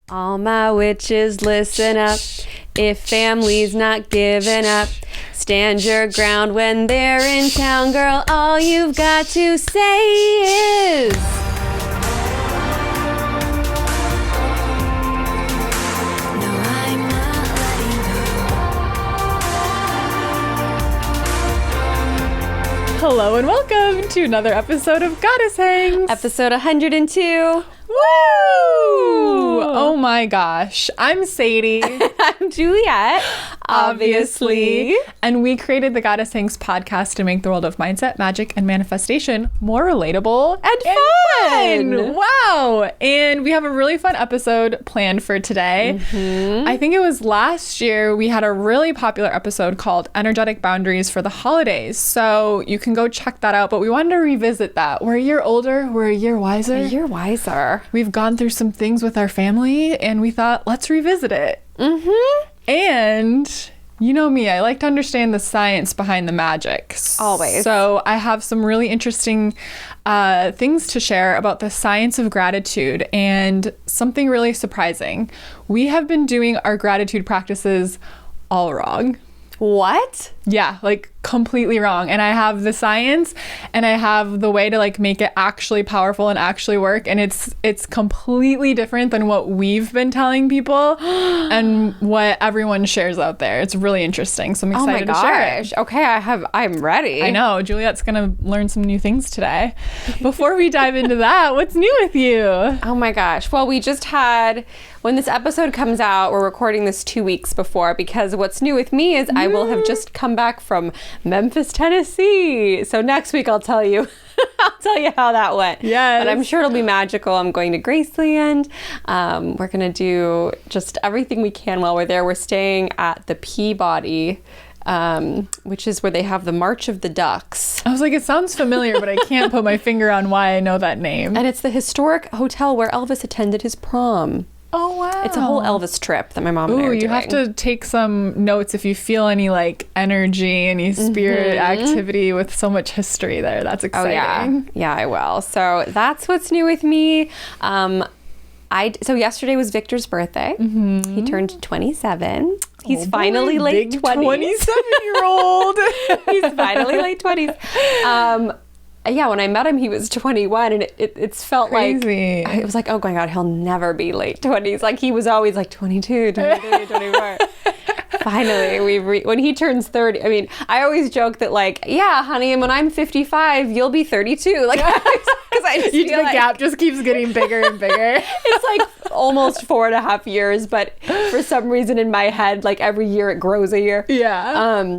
All my witches, listen up. If family's not giving up, stand your ground when they're in town, girl. All you've got to say is... Hello and welcome to another episode of Goddess Hangs. Episode 102. Woo! Oh my gosh. I'm Sadie. I'm Juliet, obviously. And we created the Goddess Hangs podcast to make the world of mindset, magic, and manifestation more relatable and fun. Wow. And we have a really fun episode planned for today. I think it was last year we had a really popular episode called Energetic Boundaries for the Holidays. So you can go check that out. But we wanted to revisit that. We're a year older. We're a year wiser. A year wiser. We've gone through some things with our family and we thought, let's revisit it. And you know me, I like to understand the science behind the magic. Always. So I have some really interesting things to share about the science of gratitude and something really surprising. We have been doing our gratitude practices all wrong. What? Yeah, like completely wrong. And I have the science and I have the way to like make it actually powerful and actually work. And it's completely different than what we've been telling people and what everyone shares out there. It's really interesting. So I'm excited to share it. Okay, I'm ready. I know. Juliet's gonna learn some new things today. Before we dive into that, what's new with you? Oh my gosh. Well, we just had, when this episode comes out, we're recording this 2 weeks before, because what's new with me is I will have just come back from Memphis, Tennessee. So next week I'll tell you how that went. Yes. But I'm sure it'll be magical. I'm going to Graceland. We're going to do just everything we can while we're there. We're staying at the Peabody, which is where they have the March of the Ducks. I was like, it sounds familiar, but I can't put my finger on why I know that name. And it's the historic hotel where Elvis attended his prom. Oh, wow. It's a whole Elvis trip that my mom and I are doing. You have to take some notes if you feel any like energy, any spirit activity with so much history there. That's exciting. Oh, yeah, I will. So that's what's new with me. So yesterday was Victor's birthday. He turned 27. He's finally late 20s. 27-year-old. He's finally late 20s. Yeah, when I met him, he was 21, and it's felt crazy. Like, it was like, oh my God, he'll never be late 20s. Like, he was always like 22, 23, 24. Finally, when he turns 30, I mean, I always joke that like, yeah, honey, and when I'm 55, you'll be 32. Like, because I just feel the like gap just keeps getting bigger and bigger. It's like almost 4.5 years, but for some reason in my head, like every year it grows a year. Yeah.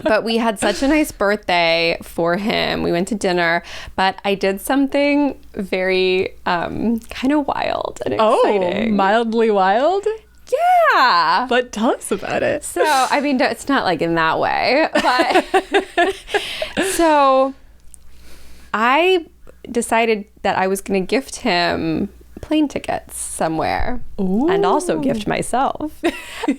But we had such a nice birthday for him. We went to dinner, but I did something very kind of wild and exciting. Oh, mildly wild? Yeah. But tell us about it. So, I mean, it's not like in that way, but so I decided that I was going to gift him plane tickets somewhere. Ooh. And also gift myself.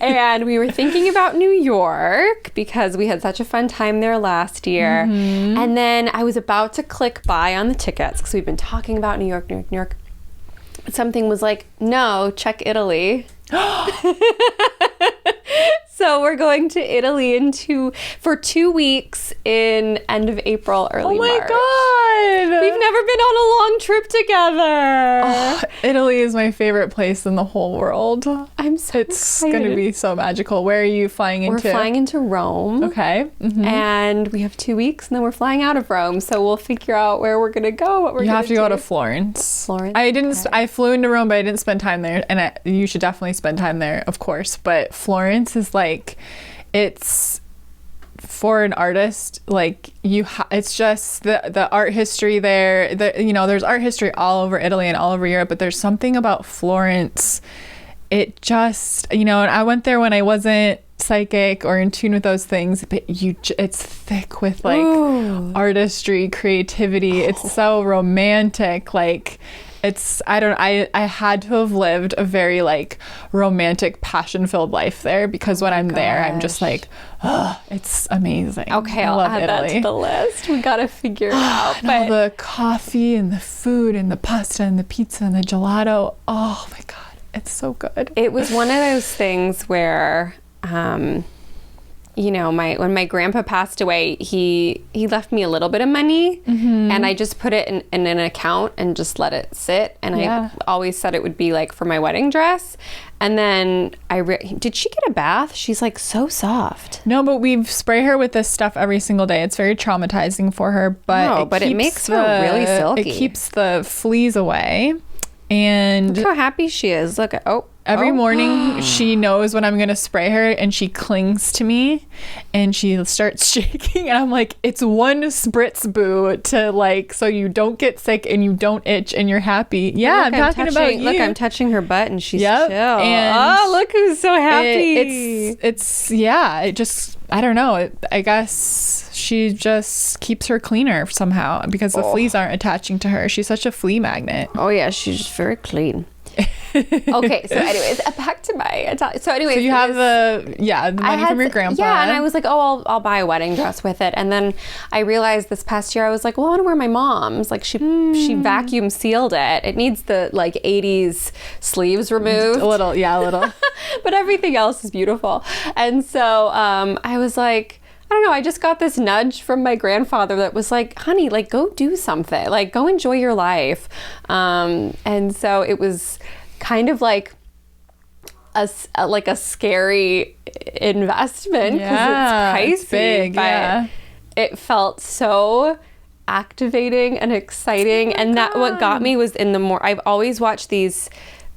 And we were thinking about New York because we had such a fun time there last year. And then I was about to click buy on the tickets because we've been talking about New York, New York, New York. Something was like, no, check Italy. So we're going to Italy for 2 weeks in end of April, early March. Oh my God. We've never been on a long trip together. Oh, Italy is my favorite place in the whole world. I'm so It's excited. going to be so magical. Where are you flying into? We're flying into Rome. Okay. And we have 2 weeks and then we're flying out of Rome. So we'll figure out where we're going to go, what we're going to do. You have to go to Florence. Florence? I flew into Rome, but I didn't spend time there. And you should definitely spend time there, of course. But Florence is like, it's for an artist, like it's just the art history there. There's art history all over Italy and all over Europe, but there's something about Florence. It just, and I went there when I wasn't psychic or in tune with those things, but it's thick with like artistry, creativity. It's so romantic. Like I had to have lived a very like romantic, passion-filled life there, because when I'm there, I'm just like, oh, it's amazing. Okay, I'll add Italy. that to the list. We gotta figure it out. And all the coffee and the food and the pasta and the pizza and the gelato. Oh my God. It's so good. It was one of those things where, you know, when my grandpa passed away, he left me a little bit of money, and I just put it in an account and just let it sit. And I always said it would be like for my wedding dress. And then did she get a bath? She's like so soft. No, but we spray her with this stuff every single day. It's very traumatizing for her, but it makes her really silky. It keeps the fleas away. And look how happy she is. Look at every morning she knows when I'm going to spray her, and she clings to me and she starts shaking, and I'm like, it's one spritz, boo, to like, so you don't get sick and you don't itch and you're happy. Yeah, I'm talking about you. Look, I'm touching her butt and she's chill. And look who's so happy. It just, I don't know. I guess she just keeps her cleaner somehow because the fleas aren't attaching to her. She's such a flea magnet. Oh yeah, she's just very clean. Okay, so anyways, back to my so you have the money from your grandpa. Yeah, and I was like, I'll buy a wedding dress with it. And then I realized this past year I was like, well, I want to wear my mom's. Like she vacuum sealed it. It needs the like 80s sleeves removed. A little. But everything else is beautiful. And so I was like, I don't know, I just got this nudge from my grandfather that was like, honey, like go do something, like go enjoy your life. And so it was kind of like a scary investment because it's pricey, it's big, but it felt so activating and exciting. What got me was I've always watched these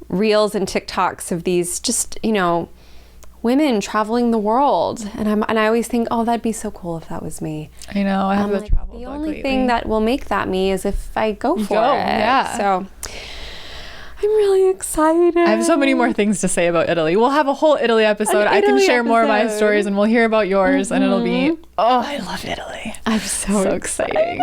reels and TikToks of these just, you know, women traveling the world, and I always think, oh, that'd be so cool if that was me. I know. I have a travel the bug only lately. thing that will make that me is if I go for it. Yeah. So I'm really excited. I have so many more things to say about Italy. We'll have a whole Italy episode. I can share more of my stories, and we'll hear about yours, and it'll be, I love Italy. I'm so exciting.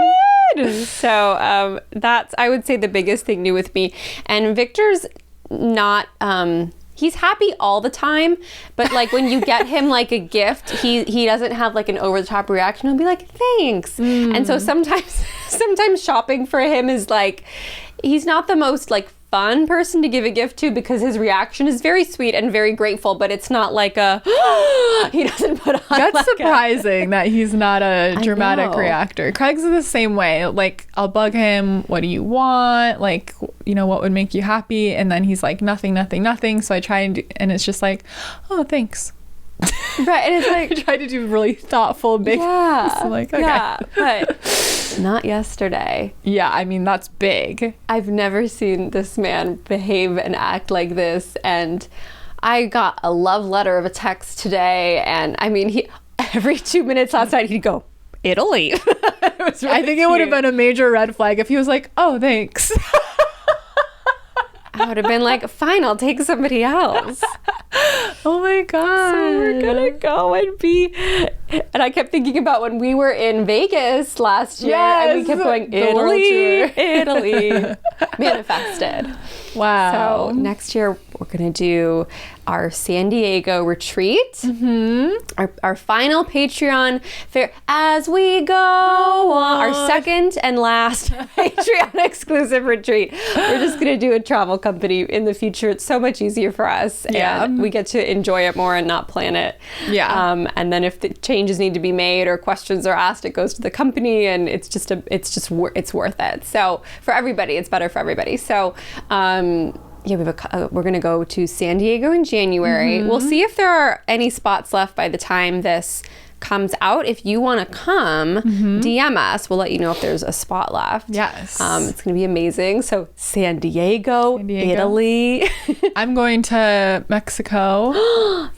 So that's, I would say, the biggest thing new with me. And Victor's not he's happy all the time, but like when you get him like a gift, he doesn't have like an over the top reaction. He'll be like, thanks. And so sometimes shopping for him is like, he's not the most like fun person to give a gift to because his reaction is very sweet and very grateful, but it's not like he doesn't put on. That's like surprising that he's not a dramatic reactor. Craig's the same way. Like, I'll bug him, what do you want? Like, you know, what would make you happy? And then he's like, nothing. So I try and it's just like, oh, thanks. Right, and it's like I try to do really thoughtful big things. I'm like, okay. Yeah, but not yesterday. Yeah, I mean, that's big. I've never seen this man behave and act like this, and I got a love letter of a text today, and I mean, he every 2 minutes outside he'd go, Italy. I think it would have been a major red flag if he was like, oh, thanks. I would have been like, fine, I'll take somebody else. Oh my God. So we're gonna go and I kept thinking about when we were in Vegas last year, and we kept going, Italy. Manifested. Wow. So next year we're gonna do our San Diego retreat, our final Patreon fair as we go on, our second and last Patreon exclusive retreat. We're just gonna do a travel company in the future. It's so much easier for us, and we get to enjoy it more and not plan it. And then if the changes need to be made or questions are asked, it goes to the company, and it's worth it. So for everybody, it's better for everybody. So we're going to go to San Diego in January. We'll see if there are any spots left by the time this comes out. If you want to come, DM us. We'll let you know if there's a spot left. Yes. It's going to be amazing. So San Diego. Italy. I'm going to Mexico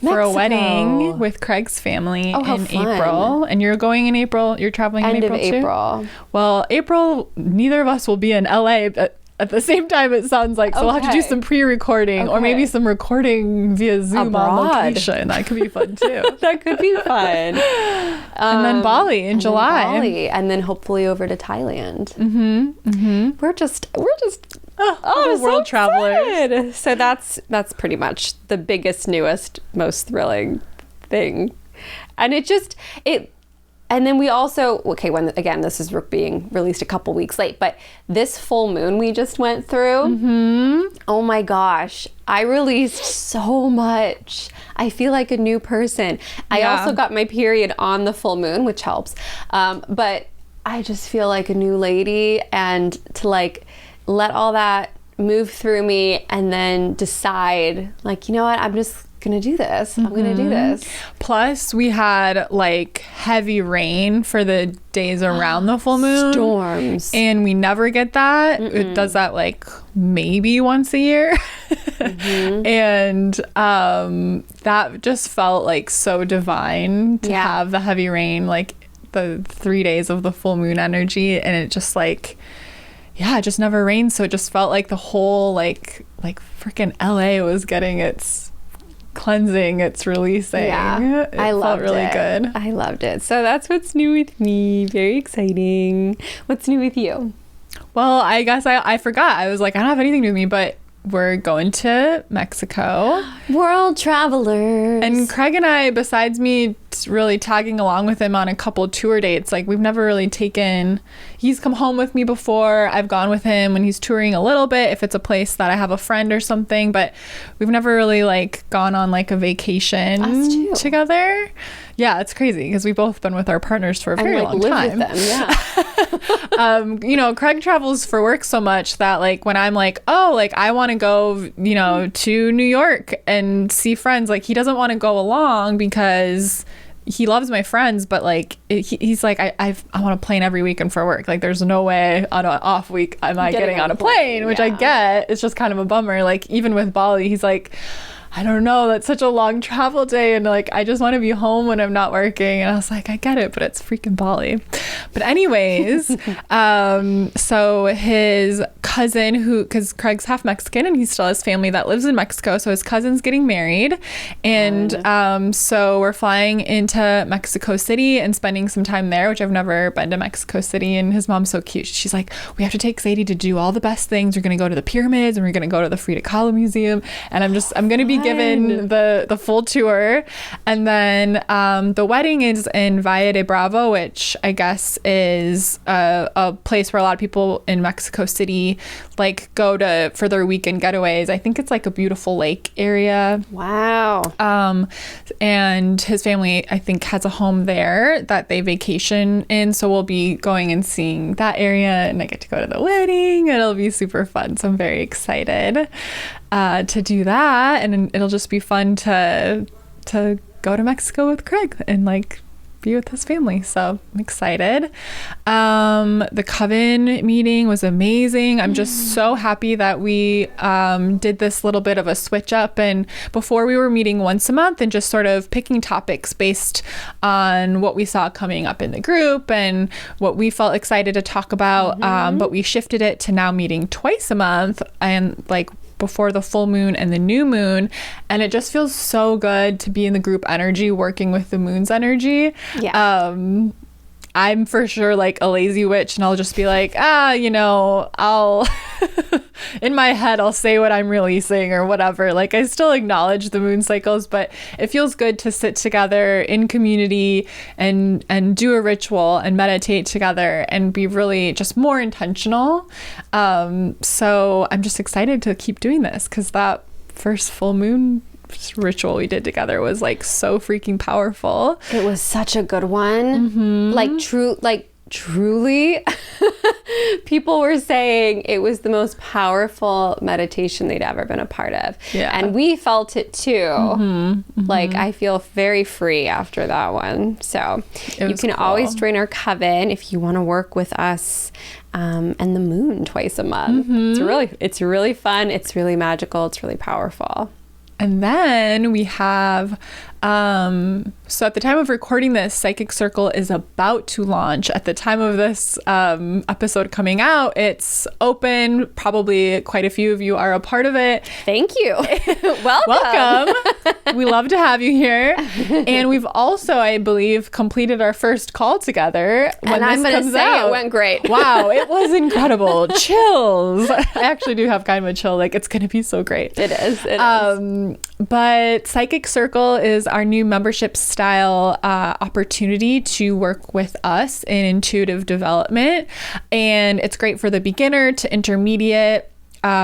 for a wedding with Craig's family in April. And you're going in April? You're traveling in April too? End of April. Well, April, neither of us will be in LA, but at the same time, it sounds like, so we'll have to do some pre-recording or maybe some recording via Zoom on location. That could be fun too. That could be fun. And then Bali in July. And then hopefully over to Thailand. We're just world travelers. So that's pretty much the biggest, newest, most thrilling thing. And And then we also, okay, when again, this is being released a couple weeks late, but this full moon we just went through, oh my gosh, I released so much. I feel like a new person. I also got my period on the full moon, which helps. But I just feel like a new lady, and to like let all that move through me and then decide like, you know what, I'm just gonna do this. I'm gonna do this. Plus we had like heavy rain for the days around the full moon, storms, and we never get that. It does that like maybe once a year. And that just felt like so divine to have the heavy rain, like the 3 days of the full moon energy, and it just like it just never rained, so it just felt like the whole like freaking LA was getting its cleansing, it's releasing. I loved really it. Good. I loved it. So that's what's new with me. Very exciting. What's new with you? Well, I guess I forgot. I was like, I don't have anything with me, but we're going to Mexico. World travelers. And Craig and I, besides me really tagging along with him on a couple tour dates, like we've never really he's come home with me before. I've gone with him when he's touring a little bit, if it's a place that I have a friend or something, but we've never really like gone on like a vacation together. Yeah, it's crazy because we've both been with our partners for a very long time. With them, you know, Craig travels for work so much that like when I'm like, oh, like I want to go, you know, to New York and see friends, like he doesn't want to go along because he loves my friends, but like he's like, I want a plane every weekend for work. Like there's no way on an off week am I getting on a plane, which I get. It's just kind of a bummer. Like even with Bali, he's like, I don't know, that's such a long travel day, and like I just want to be home when I'm not working. And I was like, I get it, but it's freaking Bali. But anyways, so his cousin, because Craig's half Mexican and he still has family that lives in Mexico, so his cousin's getting married, and so we're flying into Mexico City and spending some time there, which I've never been to Mexico City. And his mom's so cute. She's like, we have to take Sadie to do all the best things. We're gonna go to the pyramids and we're gonna go to the Frida Kahlo Museum, and I'm gonna be given the full tour. And then the wedding is in Valle de Bravo, which I guess is a place where a lot of people in Mexico City like go to for their weekend getaways. I think it's like a beautiful lake area. Wow. And his family, I think, has a home there that they vacation in, so we'll be going and seeing that area, and I get to go to the wedding. It'll be super fun, so I'm very excited to do that, and it'll just be fun to go to Mexico with Craig and like be with his family. So I'm excited. The Coven meeting was amazing. I'm just so happy that we did this little bit of a switch up, and before we were meeting once a month and just sort of picking topics based on what we saw coming up in the group and what we felt excited to talk about, but we shifted it to now meeting twice a month, and like before the full moon and the new moon, and it just feels so good to be in the group energy working with the moon's energy. I'm for sure like a lazy witch, and I'll just be like, you know, I'll in my head I'll say what I'm releasing or whatever. Like I still acknowledge the moon cycles, but it feels good to sit together in community and do a ritual and meditate together and be really just more intentional. So I'm just excited to keep doing this, because that first full moon ritual we did together was like so freaking powerful. It was such a good one. Truly people were saying it was the most powerful meditation they'd ever been a part of. And we felt it too. Like I feel very free after that one. So you can always join our coven if you want to work with us and the moon twice a month. It's really fun, it's really magical, it's really powerful. And then we have, so at the time of recording this, Psychic Circle is about to launch. At the time of this episode coming out, it's open. Probably quite a few of you are a part of it. Thank you. Welcome. We love to have you here. And we've also, I believe, completed our first call together. And I'm going to say it went great. Wow, it was incredible. Chills. I actually do have kind of a chill. Like, it's going to be so great. It is. It is. But Psychic Circle is our new membership style opportunity to work with us in intuitive development. And it's great for the beginner to intermediate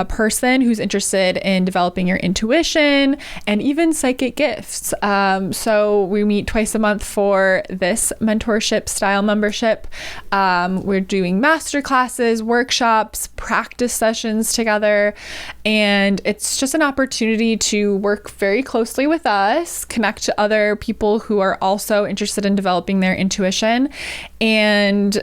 person who's interested in developing your intuition and even psychic gifts. So we meet twice a month for this mentorship style membership. We're doing master classes, workshops, practice sessions together, and it's just an opportunity to work very closely with us, connect to other people who are also interested in developing their intuition, and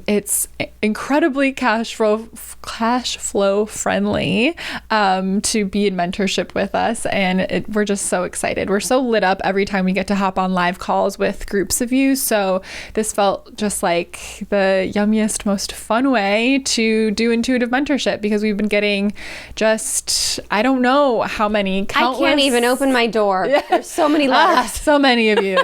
it's incredibly cash flow friendly to be in mentorship with us, and we're just so excited. We're so lit up every time we get to hop on live calls with groups of you, so this felt just like the yummiest, most fun way to do intuitive mentorship, because we've been getting just, I don't know how many, countless... I can't even open my door. Yeah. There's so many letters. So many of you.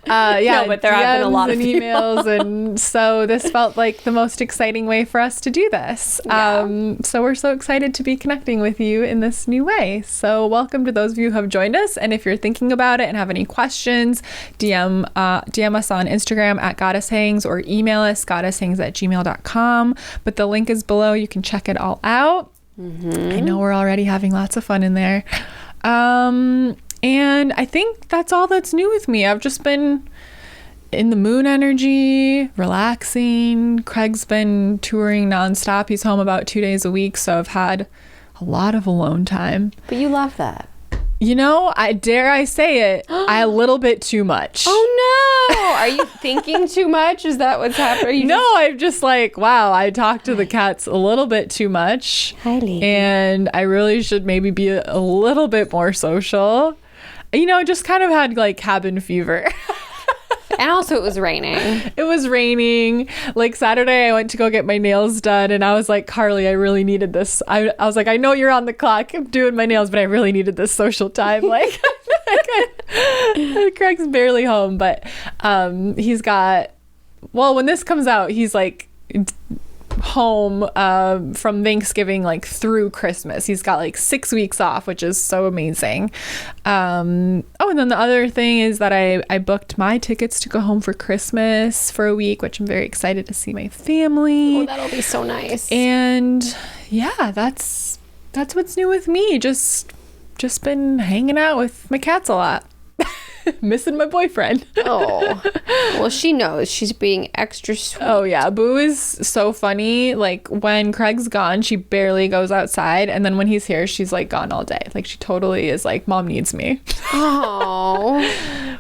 Yeah, no, but there have been a lot of emails, and so this felt like the most exciting way for us to do this. Yeah. So we're so excited to be connecting with you in this new way. So welcome to those of you who have joined us, and if you're thinking about it and have any questions, DM us on Instagram at goddesshangs, or email us goddesshangs@gmail.com. But the link is below. You can check it all out. I know we're already having lots of fun in there. And I think that's all that's new with me. I've just been in the moon energy, relaxing. Craig's been touring nonstop. He's home about 2 days a week, so I've had a lot of alone time. But you love that. You know, I say it, a little bit too much. Oh no! Are you thinking too much? Is that what's happening? I'm just like, wow, I talk to the cats a little bit too much. Hi, lady. And I really should maybe be a little bit more social. You know, just kind of had like cabin fever. And also it was raining. It was raining. Like Saturday I went to go get my nails done, and I was like, Carly, I really needed this. I was like, I know you're on the clock. I'm doing my nails, but I really needed this social time. Like, Craig's barely home, but he's got, well, when this comes out, he's like home from Thanksgiving like through Christmas. He's got like 6 weeks off, which is so amazing. And then the other thing is that I booked my tickets to go home for Christmas for a week, which I'm very excited to see my family. Oh, that'll be so nice. And yeah, that's what's new with me. Just been hanging out with my cats a lot. Missing my boyfriend. Oh, well, she knows. She's being extra sweet. Oh yeah, Boo is so funny. Like when Craig's gone, she barely goes outside, and then when he's here, she's like gone all day. Like she totally is like, Mom needs me. Oh,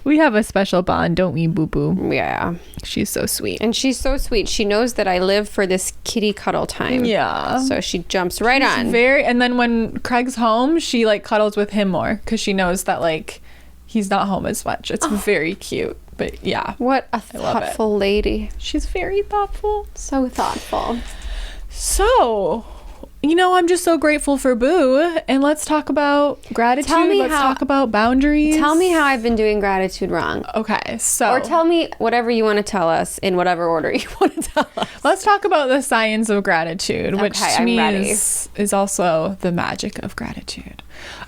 we have a special bond, don't we, Boo Boo? Yeah, she's so sweet. And she's so sweet. She knows that I live for this kitty cuddle time. Yeah, so she jumps right on. And then when Craig's home, she like cuddles with him more, because she knows that like he's not home as much. It's very cute. But yeah. What a thoughtful lady. She's very thoughtful. So thoughtful. So, you know, I'm just so grateful for Boo. And let's talk about gratitude. Let's talk about boundaries. Tell me how I've been doing gratitude wrong. Okay, so. Or tell me whatever you want to tell us in whatever order you want to tell us. Let's talk about the science of gratitude, which to me ready. is also the magic of gratitude.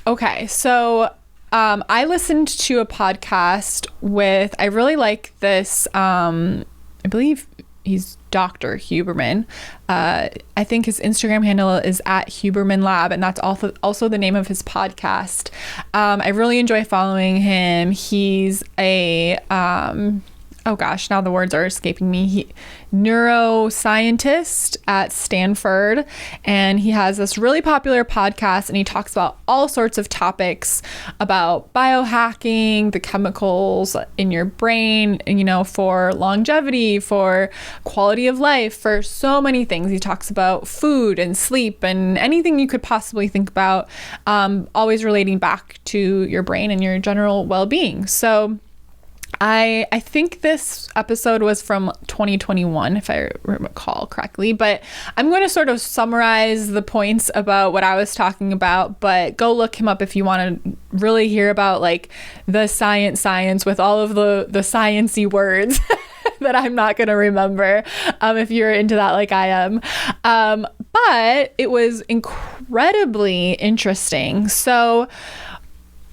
Okay, so I listened to a podcast with, I really like this, I believe he's Dr. Huberman. I think his Instagram handle is at Huberman Lab, and that's also the name of his podcast. I really enjoy following him. He's a, oh gosh, now the words are escaping me. Neuroscientist at Stanford, and he has this really popular podcast, and he talks about all sorts of topics about biohacking, the chemicals in your brain, you know, for longevity, for quality of life, for so many things. He talks about food and sleep and anything you could possibly think about, always relating back to your brain and your general well-being. So I think this episode was from 2021, if I recall correctly, but I'm going to sort of summarize the points about what I was talking about, but go look him up if you want to really hear about like the science with all of the sciencey words that I'm not going to remember, if you're into that like I am. But it was incredibly interesting. So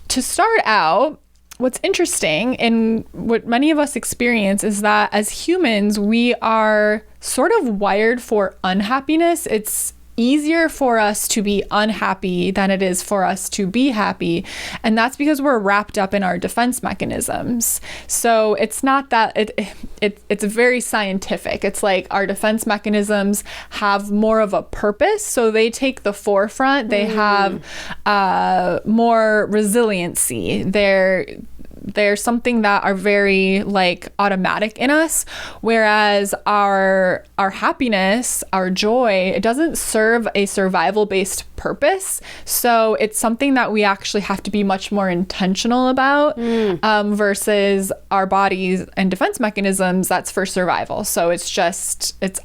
to start out, what's interesting and what many of us experience is that as humans, we are sort of wired for unhappiness. It's easier for us to be unhappy than it is for us to be happy. And that's because we're wrapped up in our defense mechanisms. So it's not that it's very scientific. It's like our defense mechanisms have more of a purpose. So they take the forefront. They have more resiliency. They're something that are very like automatic in us, whereas our happiness, our joy, it doesn't serve a survival based purpose. So it's something that we actually have to be much more intentional about, versus our bodies and defense mechanisms, that's for survival. So it's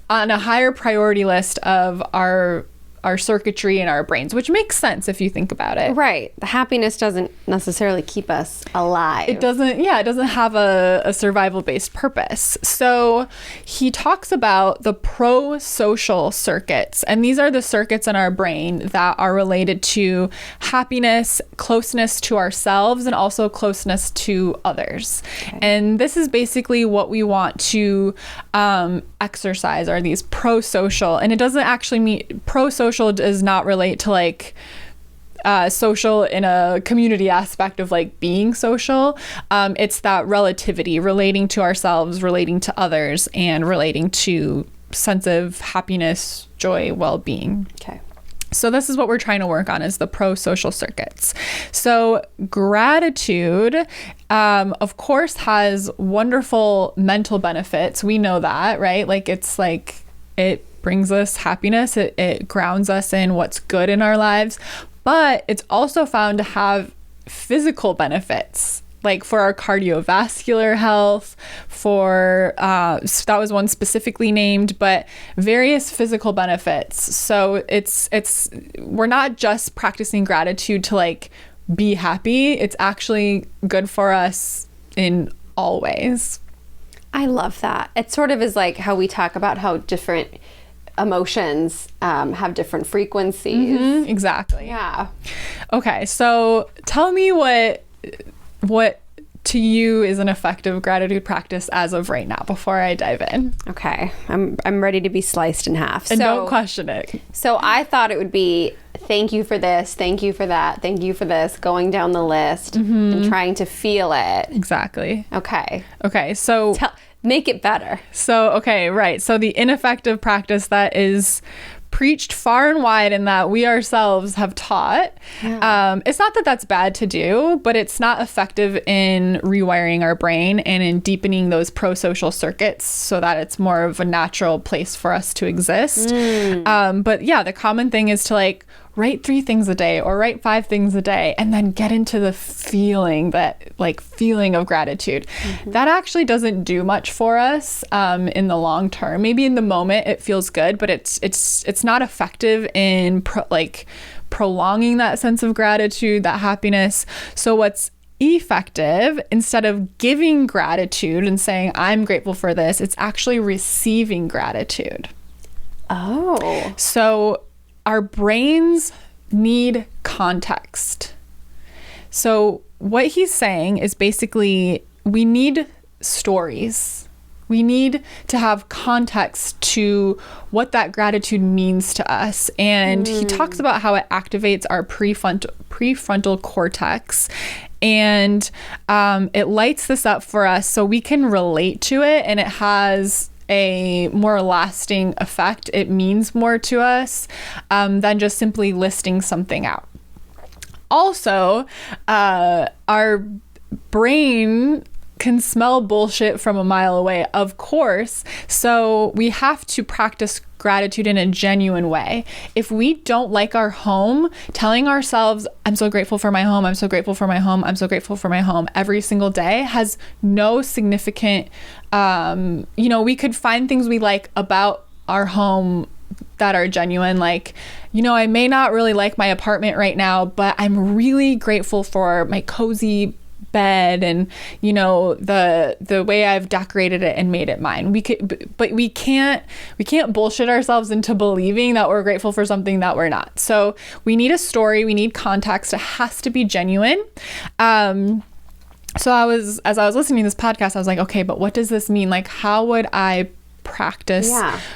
on a higher priority list of our circuitry in our brains, which makes sense if you think about it. Right. The happiness doesn't necessarily keep us alive. It doesn't have a survival-based purpose. So he talks about the pro-social circuits, and these are the circuits in our brain that are related to happiness, closeness to ourselves, and also closeness to others. Okay. And this is basically what we want to exercise, are these pro-social. And it doesn't actually mean pro-social does not relate to like social in a community aspect of like being social. It's that relativity, relating to ourselves, relating to others, and relating to sense of happiness, joy, well-being. Okay. So this is what we're trying to work on, is the pro-social circuits. So gratitude, of course, has wonderful mental benefits. We know that, right? Like it brings us happiness. It grounds us in what's good in our lives, but it's also found to have physical benefits, like for our cardiovascular health, for that was one specifically named, but various physical benefits. So we're not just practicing gratitude to like be happy. It's actually good for us in all ways. I love that. It sort of is like how we talk about how different emotions have different frequencies. Mm-hmm, exactly. Yeah. Okay, so tell me what to you is an effective gratitude practice as of right now before I dive in. Okay, I'm ready to be sliced in half. And don't question it. So I thought it would be thank you for this, thank you for that, thank you for this, going down the list and trying to feel it. Exactly. Okay, so make it better. So, okay, right. So the ineffective practice that is preached far and wide and that we ourselves have taught, it's not that that's bad to do, but it's not effective in rewiring our brain and in deepening those pro-social circuits so that it's more of a natural place for us to exist. But yeah, the common thing is to like write 3 things a day or write 5 things a day and then get into the feeling of gratitude. That actually doesn't do much for us in the long term. Maybe in the moment it feels good, but it's not effective in prolonging that sense of gratitude, that happiness. So what's effective, instead of giving gratitude and saying I'm grateful for this, it's actually receiving gratitude. Oh. So our brains need context. So what he's saying is basically we need stories. We need to have context to what that gratitude means to us. And he talks about how it activates our prefrontal cortex. And it lights this up for us so we can relate to it, and it has a more lasting effect. It means more to us than just simply listing something out. Also, our brain can smell bullshit from a mile away, of course. So we have to practice gratitude in a genuine way. If we don't like our home, telling ourselves, I'm so grateful for my home, I'm so grateful for my home, I'm so grateful for my home every single day has no significant, we could find things we like about our home that are genuine. Like, I may not really like my apartment right now, but I'm really grateful for my cozy bed and the way I've decorated it and made it mine. We can't bullshit ourselves into believing that we're grateful for something that we're not. So we need a story, we need context. It has to be genuine. So as I was listening to this podcast, I was like, okay, but what does this mean? Like, how would I practice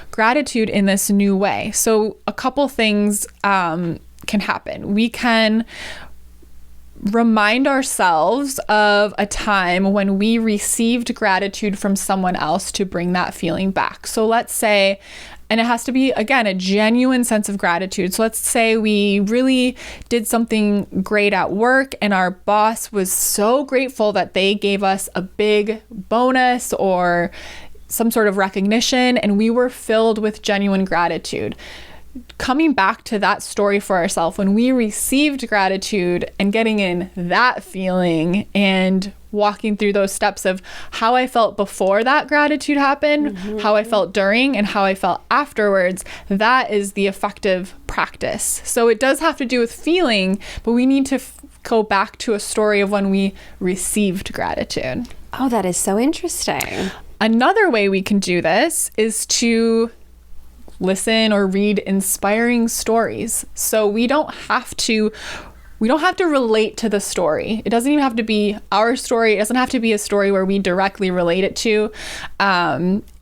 gratitude in this new way? So a couple things can happen. We can remind ourselves of a time when we received gratitude from someone else to bring that feeling back. So let's say, and it has to be, again, a genuine sense of gratitude. So let's say we really did something great at work and our boss was so grateful that they gave us a big bonus or some sort of recognition, and we were filled with genuine gratitude. Coming back to that story for ourselves, when we received gratitude and getting in that feeling and walking through those steps of how I felt before that gratitude happened, how I felt during, and how I felt afterwards, that is the effective practice. So it does have to do with feeling, but we need to go back to a story of when we received gratitude. Oh, that is so interesting. Another way we can do this is to listen or read inspiring stories. So we don't have to relate to the story. It doesn't even have to be our story. It doesn't have to be a story where we directly relate it to.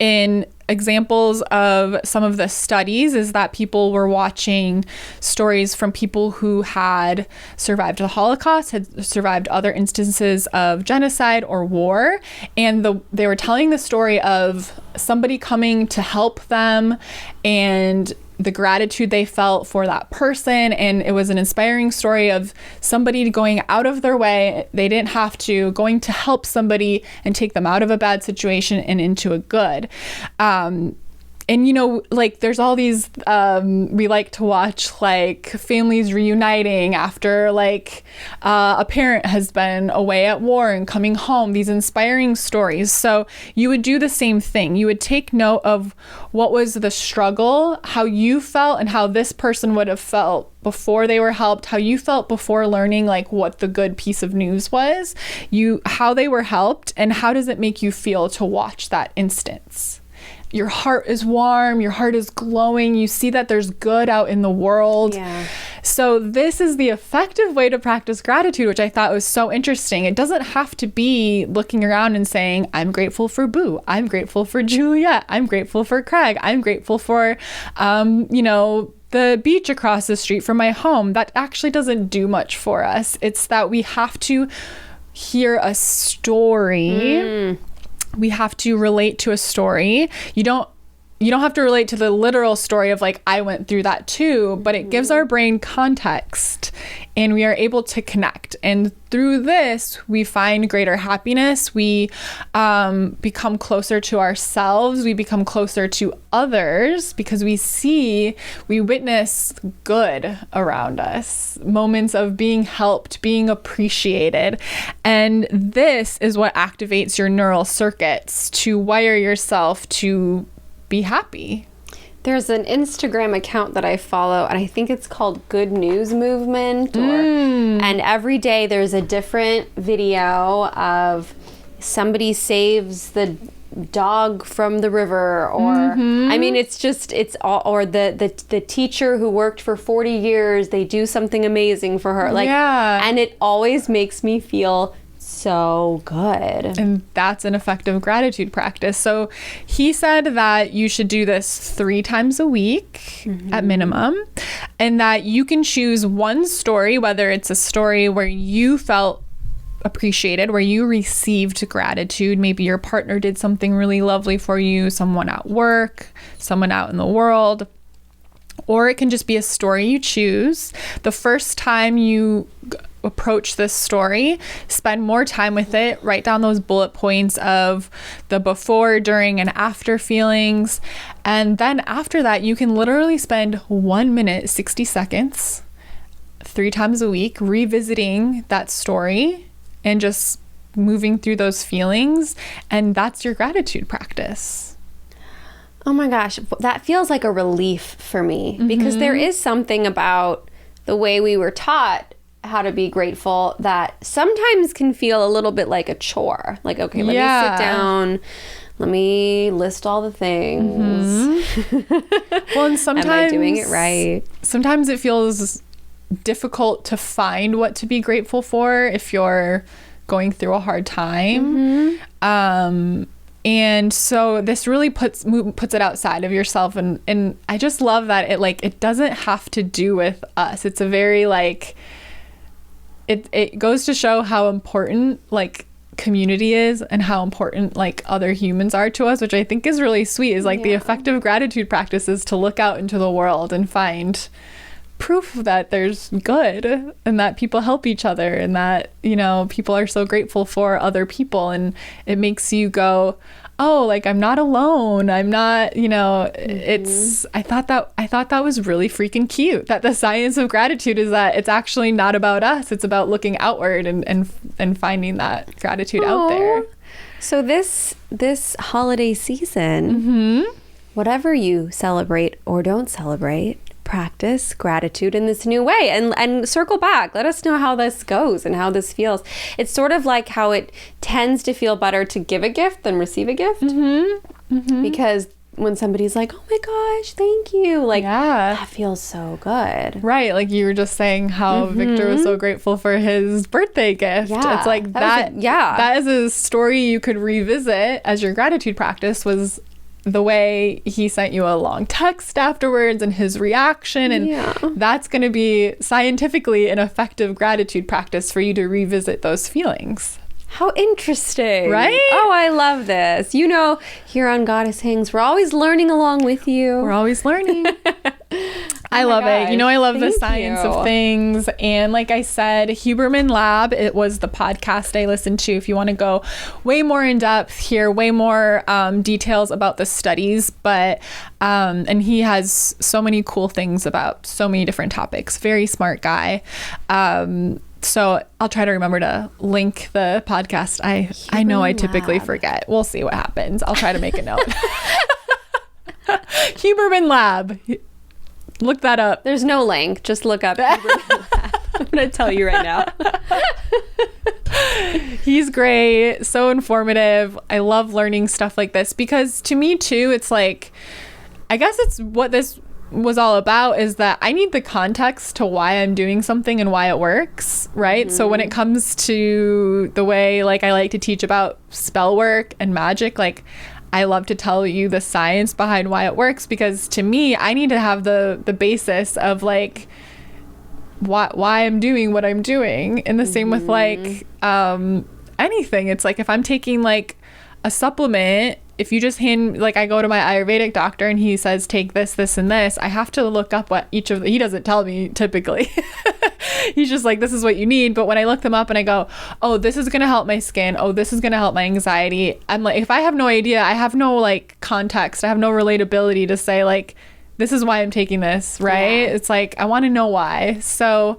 In examples of some of the studies is that people were watching stories from people who had survived the Holocaust, had survived other instances of genocide or war, and they were telling the story of somebody coming to help them and the gratitude they felt for that person. And it was an inspiring story of somebody going out of their way. They didn't have to, going to help somebody and take them out of a bad situation and into a good. And, you know, like there's all these, we like to watch like families reuniting after like a parent has been away at war and coming home, these inspiring stories. So you would do the same thing. You would take note of what was the struggle, how you felt and how this person would have felt before they were helped, how you felt before learning like what the good piece of news was, how they were helped, and how does it make you feel to watch that instance. Your heart is warm, your heart is glowing, you see that there's good out in the world. Yeah. So this is the effective way to practice gratitude, which I thought was so interesting. It doesn't have to be looking around and saying, I'm grateful for Boo, I'm grateful for Juliet, I'm grateful for Craig, I'm grateful for, the beach across the street from my home. That actually doesn't do much for us. It's that we have to hear a story. We have to relate to a story. You don't have to relate to the literal story of like, I went through that too, but it gives our brain context and we are able to connect. And through this, we find greater happiness. We become closer to ourselves. We become closer to others because we witness good around us, moments of being helped, being appreciated. And this is what activates your neural circuits to wire yourself to be happy. There's an Instagram account that I follow, and I think it's called Good News Movement. And every day there's a different video of somebody saves the dog from the river, or I mean, it's all, or the teacher who worked for 40 years, they do something amazing for her. And it always makes me feel so good. And that's an effective gratitude practice. So he said that you should do this 3 times a week at minimum, and that you can choose one story, whether it's a story where you felt appreciated, where you received gratitude. Maybe your partner did something really lovely for you, someone at work, someone out in the world. Or it can just be a story you choose. The first time you approach this story, spend more time with it, write down those bullet points of the before, during, and after feelings. And then after that, you can literally spend 1 minute, 60 seconds, 3 times a week, revisiting that story and just moving through those feelings. And that's your gratitude practice. Oh my gosh, that feels like a relief for me, because there is something about the way we were taught how to be grateful that sometimes can feel a little bit like a chore. Like, okay, let me sit down. Let me list all the things. Well, and sometimes... Am I doing it right? Sometimes it feels difficult to find what to be grateful for if you're going through a hard time. And so this really puts it outside of yourself, and I just love that it doesn't have to do with us. It's a very like it goes to show how important like community is and how important like other humans are to us, which I think is really sweet. Is like the effective gratitude practice is to look out into the world and find proof that there's good and that people help each other and that, you know, people are so grateful for other people, and it makes you go, oh, like I'm not alone. I'm not, you know, it's, I thought that was really freaking cute, that the science of gratitude is that it's actually not about us. It's about looking outward and finding that gratitude out there. So this holiday season, whatever you celebrate or don't celebrate, practice gratitude in this new way and circle back. Let us know how this goes and how this feels. It's sort of like how it tends to feel better to give a gift than receive a gift. Because when somebody's like, oh my gosh, thank you, like that feels so good. Right, like you were just saying how Victor was so grateful for his birthday gift. It's like that is a story you could revisit as your gratitude practice, was the way he sent you a long text afterwards and his reaction, and that's going to be scientifically an effective gratitude practice for you to revisit those feelings. How interesting. Right? Oh, I love this. You know, here on Goddess Hangs, we're always learning along with you. We're always learning. I love it. You know, I love the science of things. And like I said, Huberman Lab, it was the podcast I listened to. If you want to go way more in depth, hear way more details about the studies, but and he has so many cool things about so many different topics. Very smart guy. So I'll try to remember to link the podcast. I know I typically forget. We'll see what happens. I'll try to make a note. Huberman Lab. Look that up. There's no link. Just look up Huberman Lab. I'm going to tell you right now. He's great. So informative. I love learning stuff like this because to me too, it's like, I guess it's what this was all about, is that I need the context to why I'm doing something and why it works, right? So when it comes to the way like I like to teach about spell work and magic, like I love to tell you the science behind why it works, because to me I need to have the basis of like why I'm doing what I'm doing. And the same with like anything. It's like if I'm taking like a supplement, if you just hand, like I go to my Ayurvedic doctor and he says take this, this, and this, I have to look up what each of he doesn't tell me typically. He's just like, this is what you need. But when I look them up and I go, oh, this is going to help my skin. Oh, this is going to help my anxiety. I'm like, if I have no idea, I have no like context, I have no relatability to say like, this is why I'm taking this, right? It's like, I want to know why. So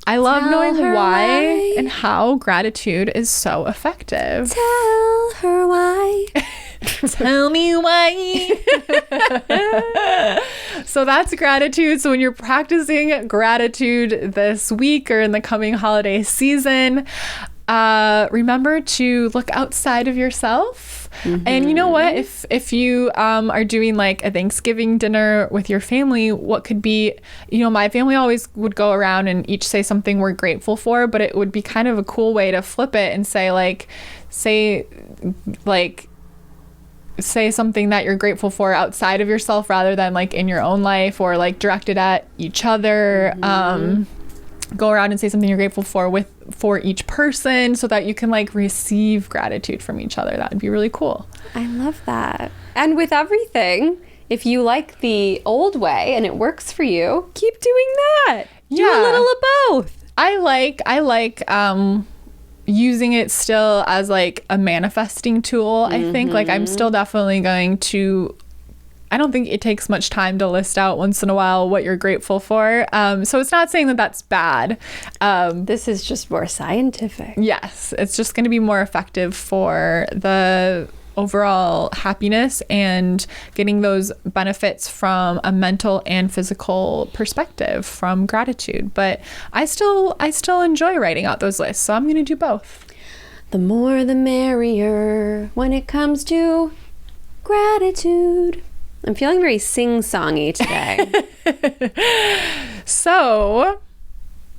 I love knowing why and how gratitude is so effective. Tell her why. Tell me why. So that's gratitude. So when you're practicing gratitude this week or in the coming holiday season, remember to look outside of yourself. And you know what, if you are doing like a Thanksgiving dinner with your family, what could be, you know, my family always would go around and each say something we're grateful for, but it would be kind of a cool way to flip it and say something that you're grateful for outside of yourself rather than like in your own life, or like directed at each other. Go around and say something you're grateful for each person, so that you can like receive gratitude from each other. That would be really cool. I love that. And with everything, if you like the old way and it works for you, keep doing that. Do a little of both. I like using it still as like a manifesting tool. I think like I'm still definitely going to, I don't think it takes much time to list out once in a while what you're grateful for. So it's not saying that that's bad. This is just more scientific. Yes, it's just going to be more effective for the overall happiness and getting those benefits from a mental and physical perspective from gratitude. But I still enjoy writing out those lists, so I'm going to do both. The more the merrier when it comes to gratitude. I'm feeling very sing-songy today. So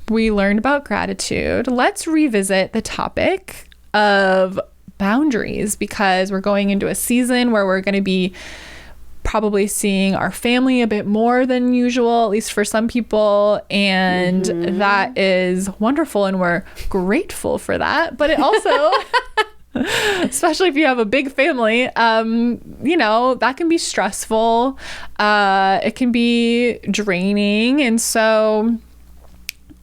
we learned about gratitude, let's revisit the topic of boundaries, because we're going into a season where we're going to be probably seeing our family a bit more than usual, at least for some people, and that is wonderful, and we're grateful for that. But it also especially if you have a big family, you know, that can be stressful. It can be draining. And so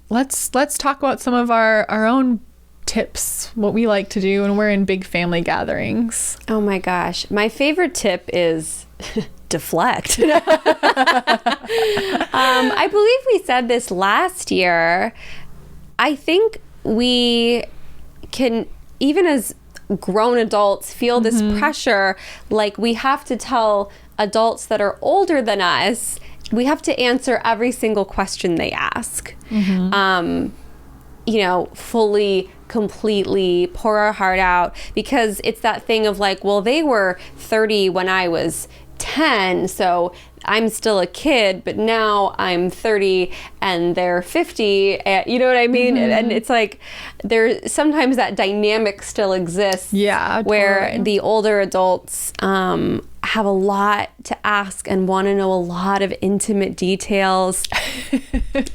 let's talk about some of our own tips, what we like to do when we're in big family gatherings. Oh my gosh. My favorite tip is deflect. I believe we said this last year. I think we can, even as grown adults, feel this pressure, like we have to tell adults that are older than us, we have to answer every single question they ask. You know, fully, completely pour our heart out, because it's that thing of like, well, they were 30 when I was 10, so I'm still a kid, but now I'm 30 and they're 50. You know what I mean? And it's like, there sometimes that dynamic still exists. Yeah, where totally. the older adults have a lot to ask and want to know a lot of intimate details.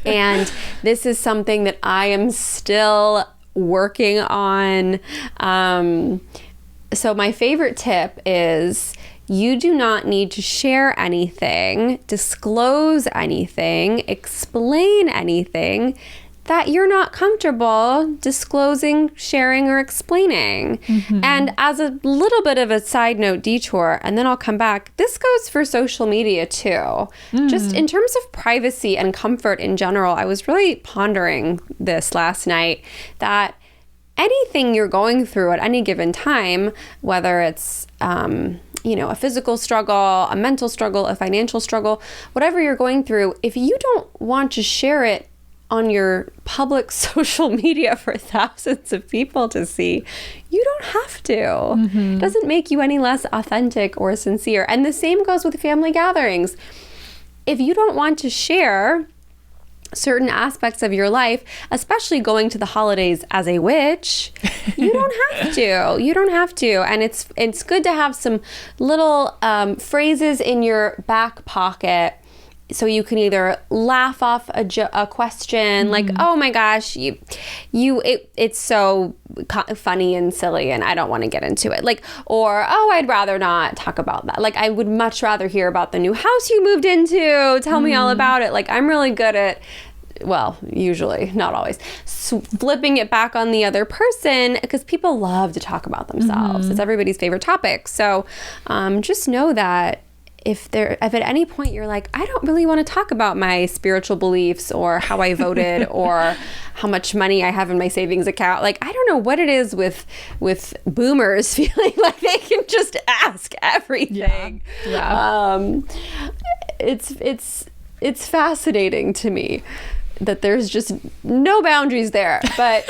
And this is something that I am still working on. So my favorite tip is, you do not need to share anything, disclose anything, explain anything that you're not comfortable disclosing, sharing, or explaining. And as a little bit of a side note detour, and then I'll come back, this goes for social media too. Just in terms of privacy and comfort in general, I was really pondering this last night, that anything you're going through at any given time, whether it's you know, a physical struggle, a mental struggle, a financial struggle, whatever you're going through, if you don't want to share it on your public social media for thousands of people to see, you don't have to. It doesn't make you any less authentic or sincere. And the same goes with family gatherings. If you don't want to share certain aspects of your life, especially going to the holidays as a witch, you don't have to. You don't have to. And it's good to have some little phrases in your back pocket, so you can either laugh off a question, like, oh my gosh, it's so funny and silly and I don't want to get into it. Like, or, oh, I'd rather not talk about that. Like, I would much rather hear about the new house you moved into. Tell me all about it. Like, I'm really good at, well, usually, not always, flipping it back on the other person, because people love to talk about themselves. It's everybody's favorite topic. So just know that if at any point you're like, I don't really want to talk about my spiritual beliefs or how I voted or how much money I have in my savings account, like, I don't know what it is with boomers feeling like they can just ask everything. It's fascinating to me that there's just no boundaries there, but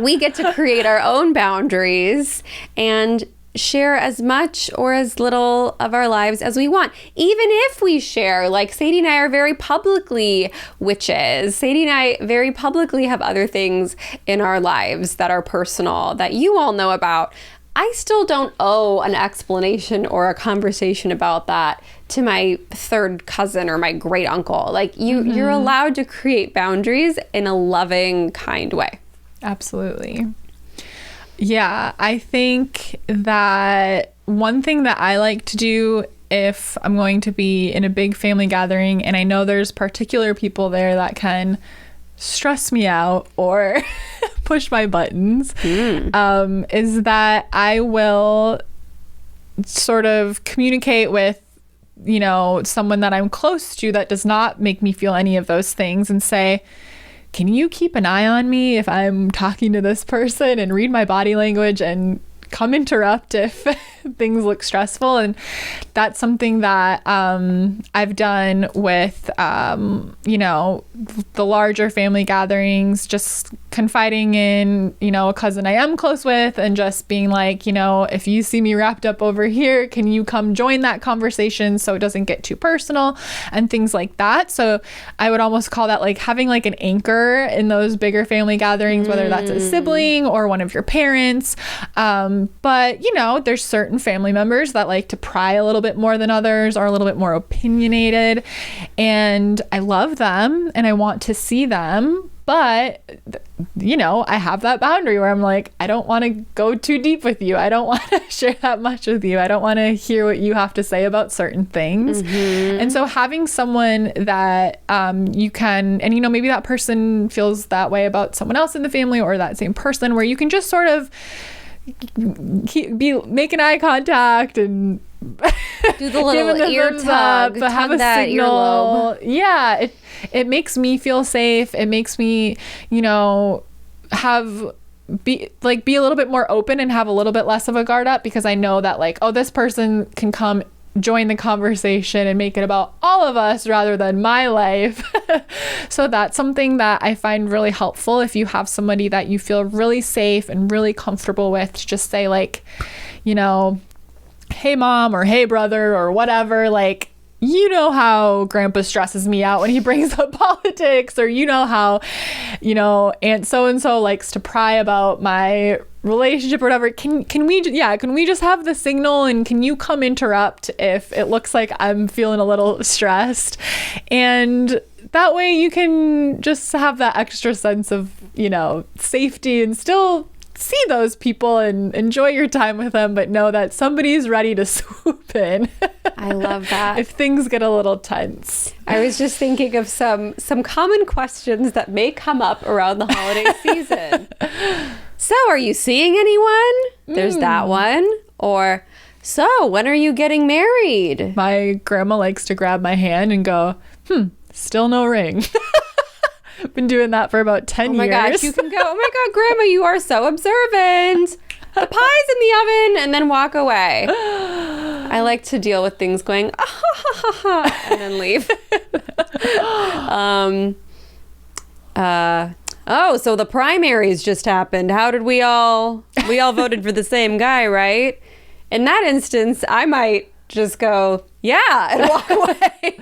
we get to create our own boundaries and share as much or as little of our lives as we want. Even if we share, like Sadie and I are very publicly witches. Sadie and I very publicly have other things in our lives that are personal that you all know about. I still don't owe an explanation or a conversation about that to my third cousin or my great uncle. Like, you're allowed to create boundaries in a loving, kind way. Absolutely. Yeah, I think that one thing that I like to do if I'm going to be in a big family gathering, and I know there's particular people there that can stress me out or push my buttons, is that I will sort of communicate with, you know, someone that I'm close to that does not make me feel any of those things, and say, can you keep an eye on me if I'm talking to this person and read my body language and come interrupt if things look stressful. And that's something that I've done with, the larger family gatherings, just confiding in, a cousin I am close with, and just being like, if you see me wrapped up over here, can you come join that conversation so it doesn't get too personal and things like that. So I would almost call that like having like an anchor in those bigger family gatherings, whether that's a sibling or one of your parents. But there's certain family members that like to pry a little bit more than others, or a little bit more opinionated, and I love them and I want to see them. But, I have that boundary where I'm like, I don't want to go too deep with you. I don't want to share that much with you. I don't want to hear what you have to say about certain things. And so having someone that you can, and, maybe that person feels that way about someone else in the family, or that same person, where you can just sort of be making eye contact and do the little ear tug, have a that signal. Earlobe. Yeah, it makes me feel safe. It makes me, be a little bit more open and have a little bit less of a guard up, because I know that like, oh, this person can come join the conversation and make it about all of us rather than my life. So that's something that I find really helpful. If you have somebody that you feel really safe and really comfortable with, to just say like, hey mom, or hey brother, or whatever, like, how grandpa stresses me out when he brings up politics, or how, aunt so-and-so likes to pry about my relationship or whatever. Can we just have the signal, and can you come interrupt if it looks like I'm feeling a little stressed? And that way you can just have that extra sense of, safety, and still see those people and enjoy your time with them, but know that somebody's ready to swoop in. I love that. If things get a little tense. I was just thinking of some common questions that may come up around the holiday season. So, are you seeing anyone? There's that one. Or, so, when are you getting married? My grandma likes to grab my hand and go, still no ring. Been doing that for about 10 years. Oh my gosh, you can go, oh my God, Grandma, you are so observant. The pie's in the oven, and then walk away. I like to deal with things going, ah, ha, ha, ha, ha, and then leave. So the primaries just happened. How did we all voted for the same guy, right? In that instance, I might just go, yeah, and walk away.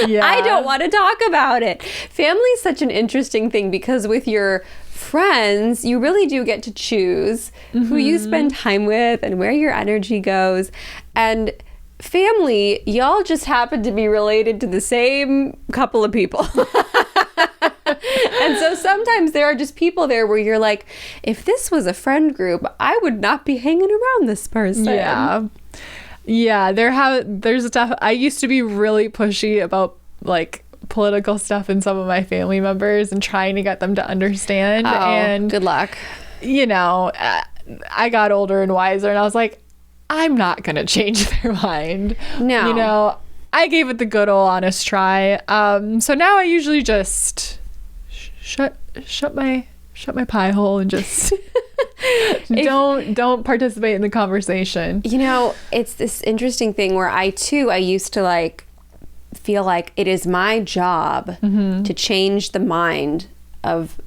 Yeah. I don't want to talk about it. Family is such an interesting thing, because with your friends, you really do get to choose who you spend time with and where your energy goes. And family, y'all just happen to be related to the same couple of people. And so sometimes there are just people there where you're like, if this was a friend group, I would not be hanging around this person. Yeah, there's stuff. I used to be really pushy about like political stuff in some of my family members and trying to get them to understand. And good luck. I got older and wiser, and I was like, I'm not going to change their mind. No. I gave it the good old honest try. So now I usually just shut my pie hole and just don't participate in the conversation. It's this interesting thing where I used to like feel like it is my job to change the mind of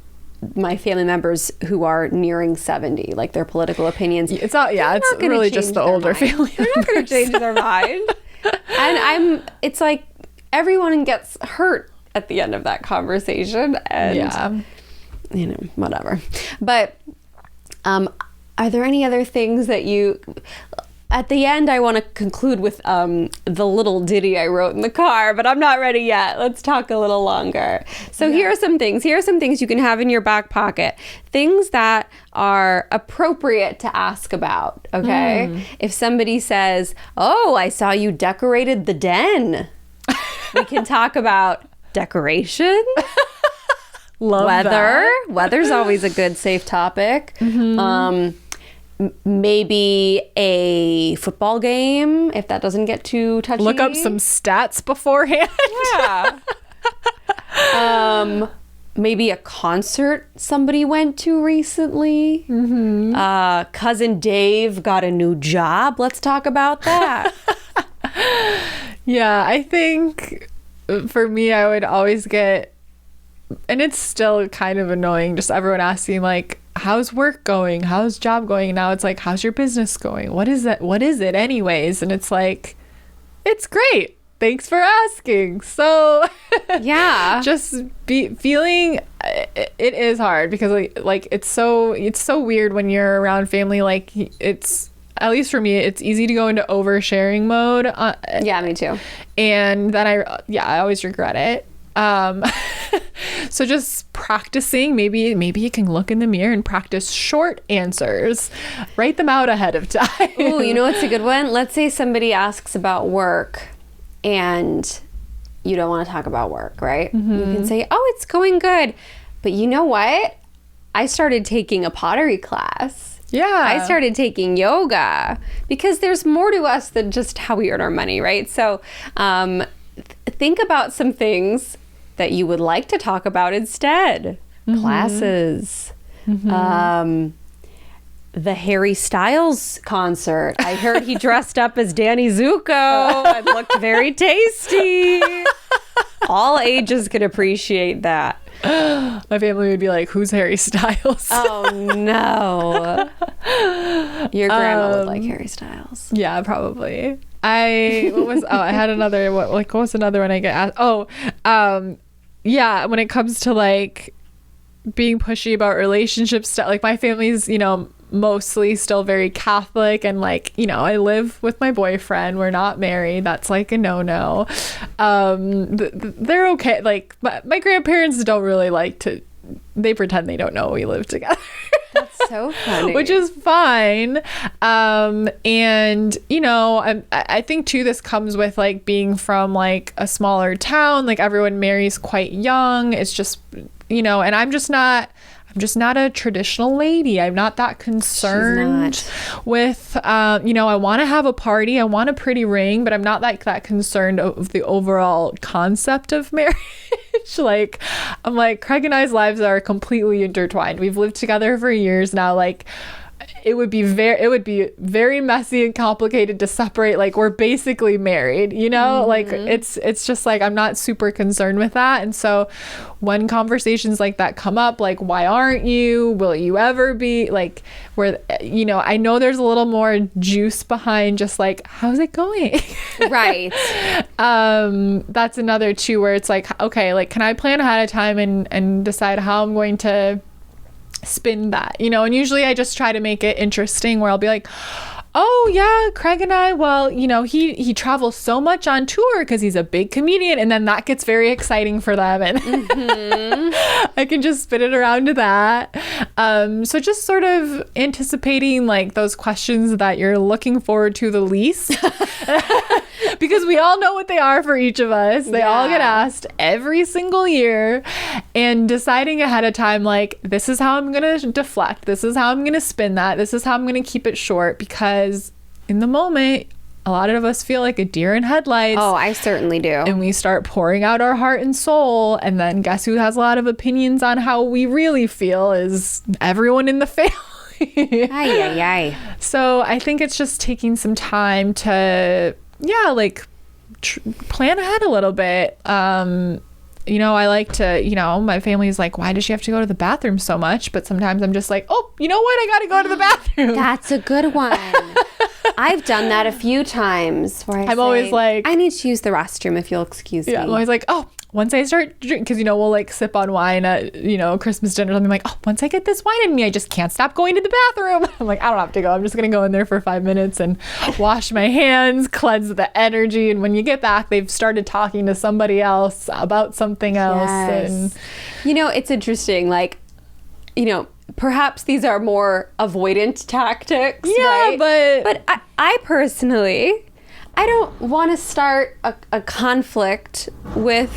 my family members who are nearing 70, like their political opinions. It's really just the older family They're not going to change their mind. And it's like everyone gets hurt at the end of that conversation, and whatever. But are there any other things that you, at the end, I want to conclude with the little ditty I wrote in the car, but I'm not ready yet. Let's talk a little longer. So here are some things you can have in your back pocket. Things that are appropriate to ask about, okay? If somebody says, oh, I saw you decorated the den. We can talk about decoration. Weather's always a good safe topic. Maybe a football game, if that doesn't get too touchy. Look up some stats beforehand. Yeah. maybe a concert somebody went to recently. Cousin Dave got a new job. Let's talk about that. Yeah, I think for me, I would always get, and it's still kind of annoying, just everyone asking like, how's work going? How's job going? And now it's like, how's your business going? What is it? What is it anyways? And it's like, it's great. Thanks for asking. So yeah, just feeling it is hard because like it's so weird when you're around family. Like it's, at least for me, it's easy to go into oversharing mode. Yeah, me too. And then I always regret it. So just practicing, maybe you can look in the mirror and practice short answers. Write them out ahead of time. Ooh, you know what's a good one? Let's say somebody asks about work and you don't want to talk about work, right? You can say, oh, it's going good. But you know what? I started taking a pottery class. Yeah. I started taking yoga because there's more to us than just how we earn our money, right? So think about some things that you would like to talk about instead. Classes. The Harry Styles concert. I heard he dressed up as Danny Zuko and looked very tasty. All ages could appreciate that. My family would be like, who's Harry Styles? Oh no. Your grandma would like Harry Styles. Yeah, probably. I had another, what was another one I get asked? Yeah, when it comes to like being pushy about relationship stuff, like my family's, mostly still very Catholic, and like, I live with my boyfriend. We're not married. That's like a no-no. They're okay. Like my grandparents don't really like to, they pretend they don't know we live together. That's so funny. Which is fine. And I think too, this comes with like being from like a smaller town, like everyone marries quite young. It's just, and I'm just not a traditional lady. I'm not that concerned with, I want to have a party. I want a pretty ring, but I'm not that concerned of the overall concept of marriage. Like, I'm like, Craig and I's lives are completely intertwined. We've lived together for years now. Like, it would be very messy and complicated to separate. Like, we're basically married, like it's just like, I'm not super concerned with that. And so when conversations like that come up, like, why aren't you, will you ever be, like, where, I know there's a little more juice behind just like, how's it going? Right. That's another too, where it's like, okay, like, can I plan ahead of time and decide how I'm going to spin that, and usually I just try to make it interesting, where I'll be like, oh yeah, Craig and I, well, he travels so much on tour because he's a big comedian, and then that gets very exciting for them, and I can just spin it around to that. So just sort of anticipating like those questions that you're looking forward to the least, because we all know what they are for each of us. They all get asked every single year, and deciding ahead of time, like, this is how I'm gonna deflect, this is how I'm gonna spin that, this is how I'm gonna keep it short, because in the moment, a lot of us feel like a deer in headlights. Oh, I certainly do. And we start pouring out our heart and soul, and then guess who has a lot of opinions on how we really feel is everyone in the family. So I think it's just taking some time to, plan ahead a little bit. I like to, my family's like, why does she have to go to the bathroom so much? But sometimes I'm just like, oh, you know what? I got to go to the bathroom. That's a good one. I've done that a few times where I'm always like, I need to use the restroom if you'll excuse me. Yeah, I'm always like, oh, once I start drinking, because, we'll like sip on wine at, Christmas dinner or something, like, oh, once I get this wine in me, I just can't stop going to the bathroom. I'm like, I don't have to go. I'm just going to go in there for 5 minutes and wash my hands, cleanse the energy. And when you get back, they've started talking to somebody else about something else. Yes. And it's interesting. Like, perhaps these are more avoidant tactics. Yeah, right? But I personally, I don't want to start a conflict with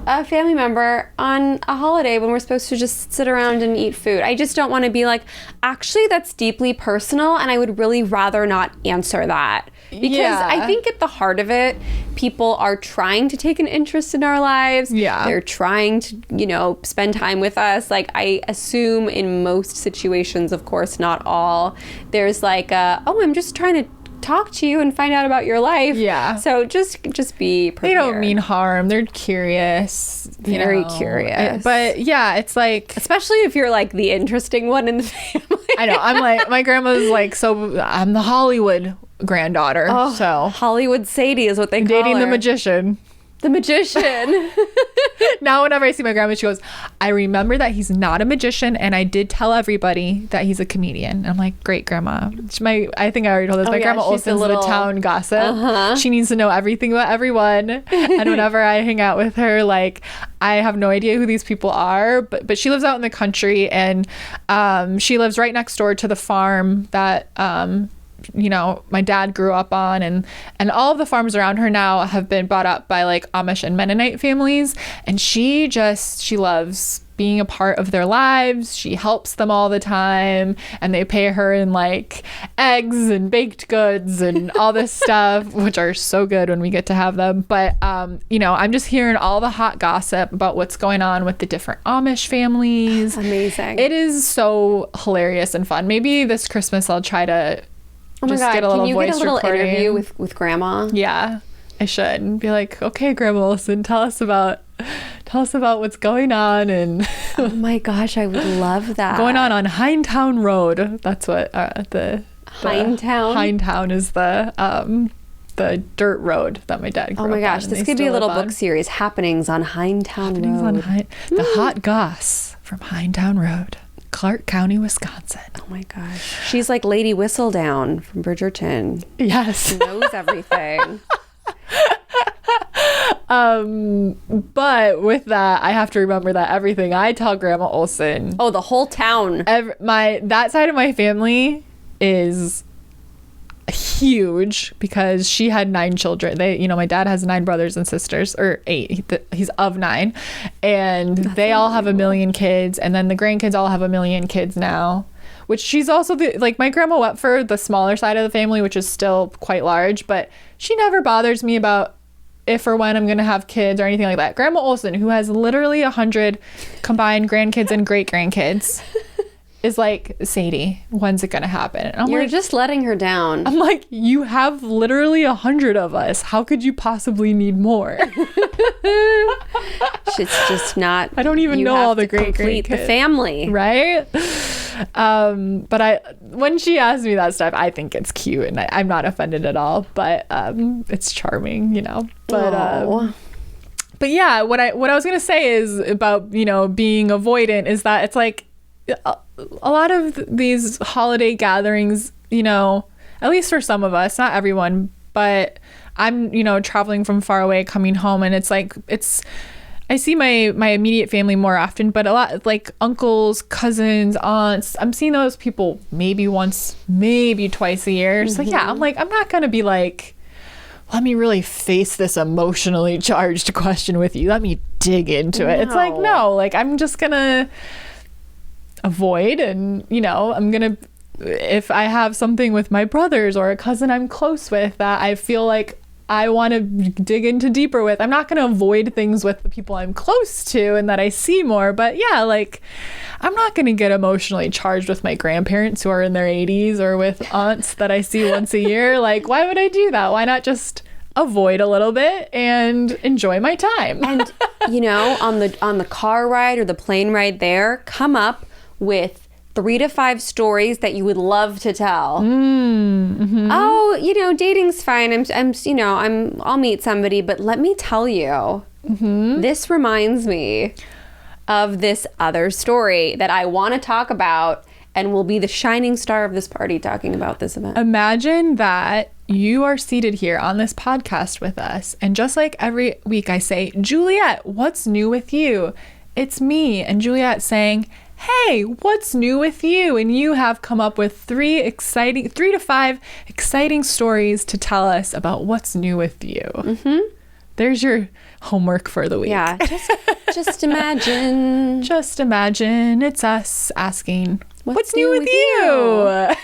a family member on a holiday when we're supposed to just sit around and eat food. I just don't want to be like, actually, that's deeply personal, and I would really rather not answer that. Because I think at the heart of it, people are trying to take an interest in our lives. Yeah. They're trying to, you know, spend time with us. Like, I assume in most situations, of course, not all, there's like, I'm just trying to talk to you and find out about your life. Yeah. So just be prepared. They don't mean harm. They're curious. Very curious. But yeah, it's like, especially if you're like the interesting one in the family. I know. I'm like, my grandma's like, so I'm the Hollywood granddaughter. Oh, so Hollywood Sadie is what they call dating her. the magician. The magician. Now whenever I see my grandma, she goes, I remember that he's not a magician, and I did tell everybody that he's a comedian. And I'm like, great, grandma. I think I already told this. My grandma Olsen's the town gossip. She needs to know everything about everyone. And whenever I hang out with her, like, I have no idea who these people are, but she lives out in the country, and she lives right next door to the farm that you know, my dad grew up on, and all of the farms around her now have been bought up by like Amish and Mennonite families, and she loves being a part of their lives. She helps them all the time, and they pay her in like eggs and baked goods and all this stuff, which are so good when we get to have them. But you know, I'm just hearing all the hot gossip about what's going on with the different Amish families. Amazing. It is so hilarious and fun. Maybe this Christmas I'll try to get a little can you voice get a little recording. interview with grandma? Yeah, I should. And be like, okay, Grandma Olsen, tell us about what's going on. And oh my gosh, I would love that. Going on Hindtown Road. That's what the Hindtown is the dirt road that my dad grew up on. Oh my gosh, this could be a little book series. Happenings on Hindtown Road. The hot goss from Hindtown Road, Clark County, Wisconsin. Oh my gosh. She's like Lady Whistledown from Bridgerton. Yes. She knows everything. But with that, I have to remember that everything I tell Grandma Olsen. Oh, the whole town. That side of my family is huge because she had 9 children. My dad has 9 brothers and sisters, or 8. He's of 9, and they all have a million kids, and then the grandkids all have a million kids now. Which she's also my grandma went for the smaller side of the family, which is still quite large, but she never bothers me about if or when I'm gonna have kids or anything like that. Grandma Olsen, who has literally 100 combined grandkids and great grandkids, is like, Sadie, when's it gonna happen? And You're just letting her down. I'm like, you have literally 100 of us. How could you possibly need more? It's just not. I don't even know all the great complete the family, right? But when she asks me that stuff, I think it's cute, and I'm not offended at all. But it's charming, But but yeah, what I was gonna say is about being avoidant is that it's like a lot of these holiday gatherings, at least for some of us, not everyone, but I'm traveling from far away, coming home, and it's like I see my immediate family more often, but a lot like uncles, cousins, aunts, I'm seeing those people maybe once, maybe twice a year. So yeah, I'm not gonna be like, let me really face this emotionally charged question with you, let me dig into it. It's like, no, I'm just gonna avoid, and I'm gonna, if I have something with my brothers or a cousin I'm close with that I feel like I want to dig into deeper with, I'm not going to avoid things with the people I'm close to and that I see more. But yeah, I'm not going to get emotionally charged with my grandparents who are in their 80s or with aunts that I see once a year. Why would I do that? Why not just avoid a little bit and enjoy my time? And on the car ride or the plane ride there, come up with 3 to 5 stories that you would love to tell. Oh, dating's fine. I'll meet somebody, but let me tell you, this reminds me of this other story that I want to talk about and will be the shining star of this party talking about this event. Imagine that you are seated here on this podcast with us, and just like every week I say, Juliet, what's new with you? It's me. And Juliet saying, hey, what's new with you? And you have come up with 3 to 5 exciting stories to tell us about what's new with you. There's your homework for the week. Yeah, just imagine. Just imagine it's us asking, what's new with you?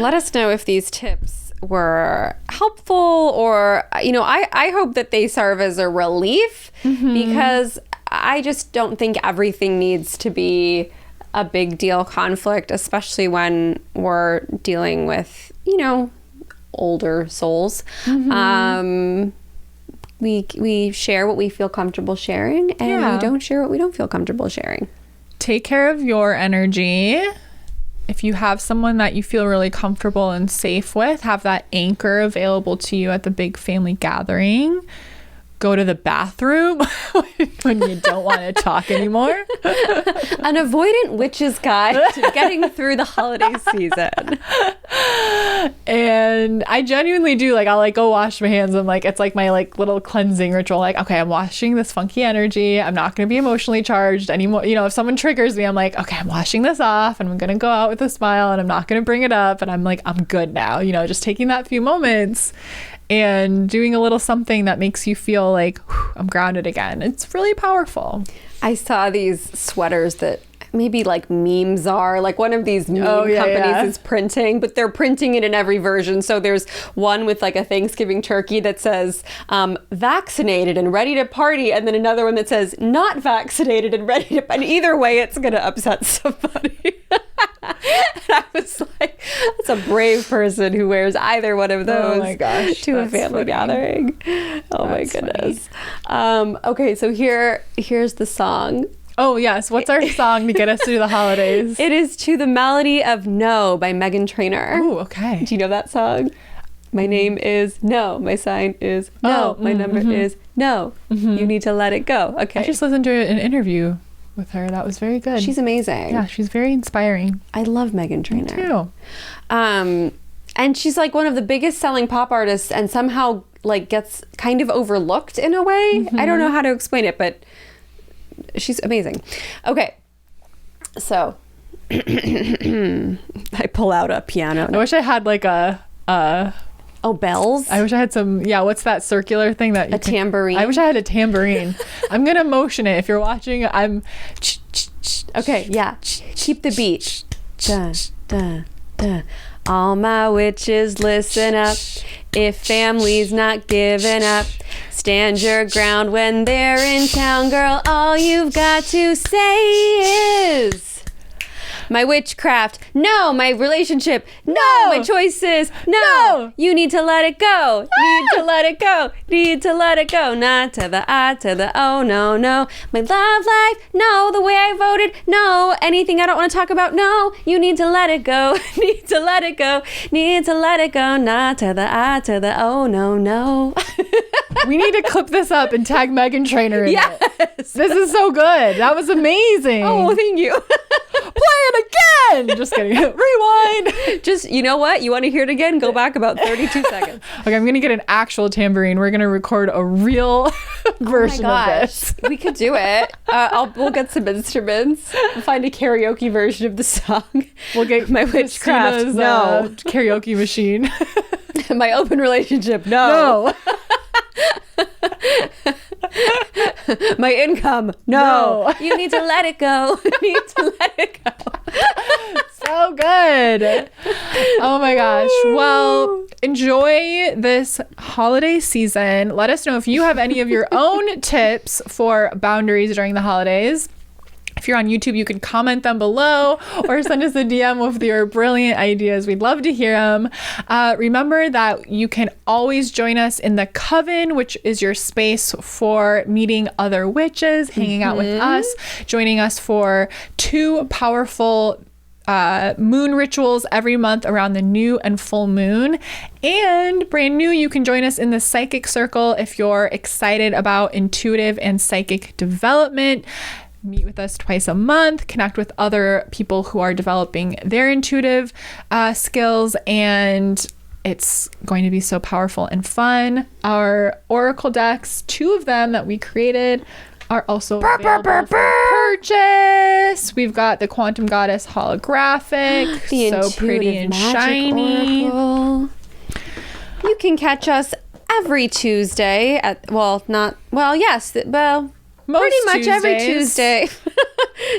Let us know if these tips were helpful, or, I hope that they serve as a relief, because I just don't think everything needs to be a big deal conflict, especially when we're dealing with, older souls. We share what we feel comfortable sharing, and we don't share what we don't feel comfortable sharing. Take care of your energy. If you have someone that you feel really comfortable and safe with, have that anchor available to you at the big family gathering. Go to the bathroom when you don't want to talk anymore. An avoidant witch's guide to getting through the holiday season. And I genuinely do, I'll go wash my hands. I'm it's my little cleansing ritual. Okay, I'm washing this funky energy. I'm not going to be emotionally charged anymore. If someone triggers me, I'm okay, I'm washing this off, and I'm going to go out with a smile, and I'm not going to bring it up. And I'm good now. Just taking that few moments and doing a little something that makes you feel I'm grounded again. It's really powerful. I saw these sweaters that maybe memes are, one of these meme companies is printing, but they're printing it in every version. So there's one with a Thanksgiving turkey that says vaccinated and ready to party, and then another one that says not vaccinated and ready to, and either way it's gonna upset somebody. And I was that's a brave person who wears either one of those to a family gathering. That's my goodness. Okay, so here's the song. Oh, yes. What's our song to get us through the holidays? It is To the Melody of No by Meghan Trainor. Oh, okay. Do you know that song? My name is no. My sign is no. My number is no. You need to let it go. Okay. I just listened to an interview with her. That was very good. She's amazing. Yeah, she's very inspiring. I love Meghan Trainor. Me too. And she's one of the biggest selling pop artists, and somehow gets kind of overlooked in a way. I don't know how to explain it, but she's amazing. Okay, so I pull out a piano. I wish I had bells. I wish I had some. Yeah, what's that circular thing that you tambourine? I wish I had a tambourine. I'm gonna motion it. If you're watching, I'm. Okay, yeah. Keep the beat. Dun, dun, dun. All my witches, listen up. If family's not giving up, stand your ground when they're in town, girl. All you've got to say is my witchcraft, no. My relationship, no. My choices, no. You need to let it go. Need to let it go. Need to let it go. Not to the I, to the O, no, no. My love life, no. The way I voted, no. Anything I don't want to talk about, no. You need to let it go. Need to let it go. Need to let it go. Not to the I, to the O, no, no. We need to clip this up and tag Meghan Trainor in it. This is so good. That was amazing. Oh, thank you. Play it again. Just kidding. Rewind. Just, you know what? You want to hear it again? Go back about 32 seconds. Okay, I'm going to get an actual tambourine. We're going to record a real version of this. We could do it. We'll get some instruments. We'll find a karaoke version of the song. We'll get my witchcraft. No. Karaoke machine. My open relationship. No. My income. No. You need to let it go. You need to let it go. So good. Oh my gosh. Well, enjoy this holiday season. Let us know if you have any of your own tips for boundaries during the holidays. If you're on YouTube, you can comment them below or send us a DM with your brilliant ideas. We'd love to hear them. Remember that you can always join us in the Coven, which is your space for meeting other witches, hanging out with us, joining us for 2 powerful moon rituals every month around the new and full moon. And brand new, you can join us in the Psychic Circle if you're excited about intuitive and psychic development. Meet with us twice a month, connect with other people who are developing their intuitive skills, and it's going to be so powerful and fun. Our oracle decks, 2 of them that we created, are also available for purchase. We've got the Quantum Goddess holographic, the so pretty and shiny. Oracle. You can catch us every Tuesday pretty much every Tuesday.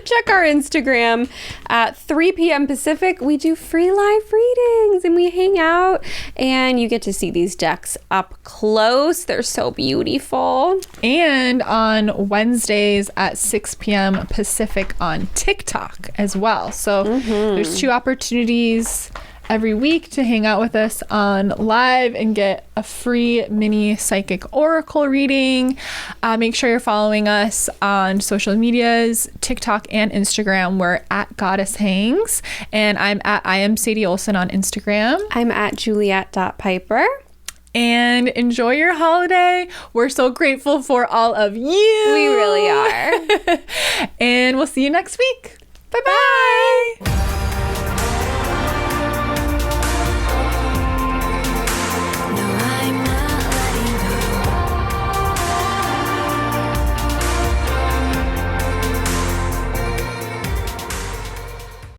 Check our Instagram at 3 p.m. Pacific. We do free live readings and we hang out and you get to see these decks up close. They're so beautiful. And on Wednesdays at 6 p.m. Pacific on TikTok as well. So there's 2 opportunities every week to hang out with us on live and get a free mini psychic oracle reading. Make sure you're following us on social medias, TikTok and Instagram. We're at Goddess Hangs, and I am Sadie Olson on Instagram. I'm at Juliet.Piper. And enjoy your holiday. We're so grateful for all of you. We really are. And we'll see you next week. Bye-bye.